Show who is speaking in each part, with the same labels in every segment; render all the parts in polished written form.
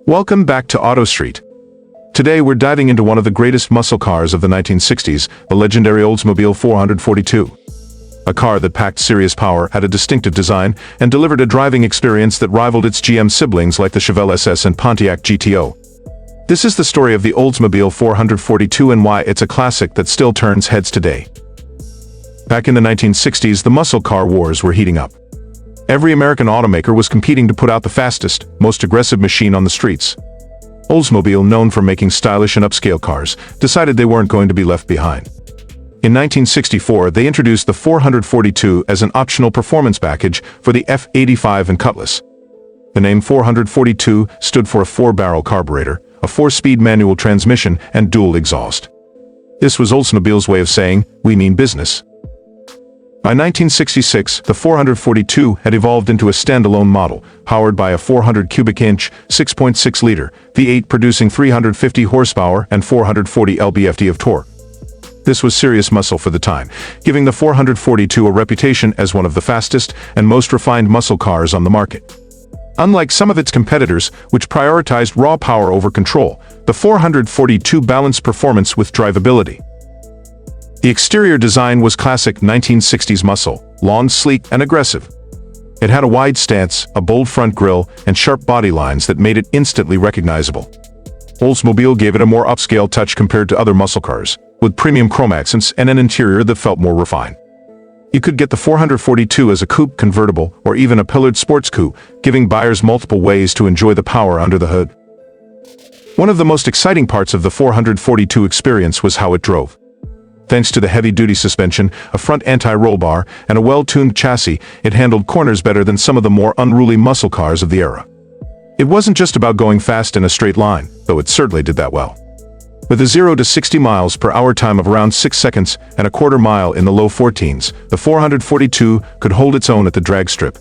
Speaker 1: Welcome back to Auto Street. Today we're diving into one of the greatest muscle cars of the 1960s, the legendary Oldsmobile 442. A car that packed serious power, had a distinctive design, and delivered a driving experience that rivaled its GM siblings like the Chevelle SS and Pontiac GTO. This is the story of the Oldsmobile 442 and why it's a classic that still turns heads today. Back in the 1960s, the muscle car wars were heating up. Every American automaker was competing to put out the fastest, most aggressive machine on the streets. Oldsmobile, known for making stylish and upscale cars, decided they weren't going to be left behind. In 1964, they introduced the 442 as an optional performance package for the F85 and Cutlass. The name 442 stood for a 4-barrel carburetor, a 4-speed manual transmission, and dual exhaust. This was Oldsmobile's way of saying, "We mean business." By 1966, the 442 had evolved into a standalone model, powered by a 400 cubic inch, 6.6-liter V8 producing 350 horsepower and 440 lb-ft of torque. This was serious muscle for the time, giving the 442 a reputation as one of the fastest and most refined muscle cars on the market. Unlike some of its competitors, which prioritized raw power over control, the 442 balanced performance with drivability. The exterior design was classic 1960s muscle, long, sleek, and aggressive. It had a wide stance, a bold front grille, and sharp body lines that made it instantly recognizable. Oldsmobile gave it a more upscale touch compared to other muscle cars, with premium chrome accents and an interior that felt more refined. You could get the 442 as a coupe convertible or even a pillared sports coupe, giving buyers multiple ways to enjoy the power under the hood. One of the most exciting parts of the 442 experience was how it drove. Thanks to the heavy-duty suspension, a front anti-roll bar, and a well-tuned chassis, it handled corners better than some of the more unruly muscle cars of the era. It wasn't just about going fast in a straight line, though it certainly did that well. With a 0 to 60 miles per hour time of around 6 seconds and a quarter mile in the low 14s, the 442 could hold its own at the drag strip.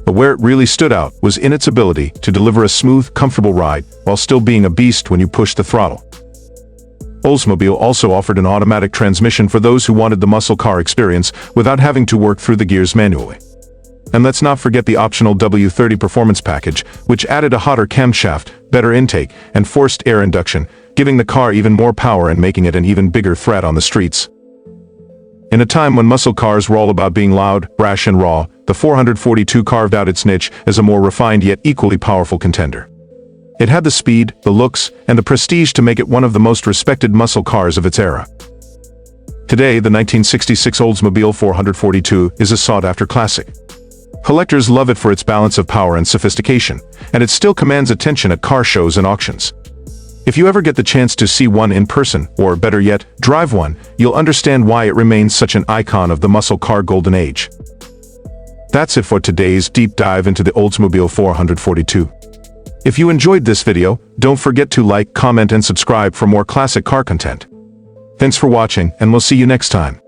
Speaker 1: But where it really stood out was in its ability to deliver a smooth, comfortable ride while still being a beast when you pushed the throttle. Oldsmobile also offered an automatic transmission for those who wanted the muscle car experience without having to work through the gears manually. And let's not forget the optional W30 performance package, which added a hotter camshaft, better intake, and forced air induction, giving the car even more power and making it an even bigger threat on the streets. In a time when muscle cars were all about being loud, brash, and raw, the 442 carved out its niche as a more refined yet equally powerful contender. It had the speed, the looks, and the prestige to make it one of the most respected muscle cars of its era. Today, the 1966 Oldsmobile 442 is a sought-after classic. Collectors love it for its balance of power and sophistication, and it still commands attention at car shows and auctions. If you ever get the chance to see one in person, or better yet, drive one, you'll understand why it remains such an icon of the muscle car golden age. That's it for today's deep dive into the Oldsmobile 442. If you enjoyed this video, don't forget to like, comment, and subscribe for more classic car content. Thanks for watching, and we'll see you next time.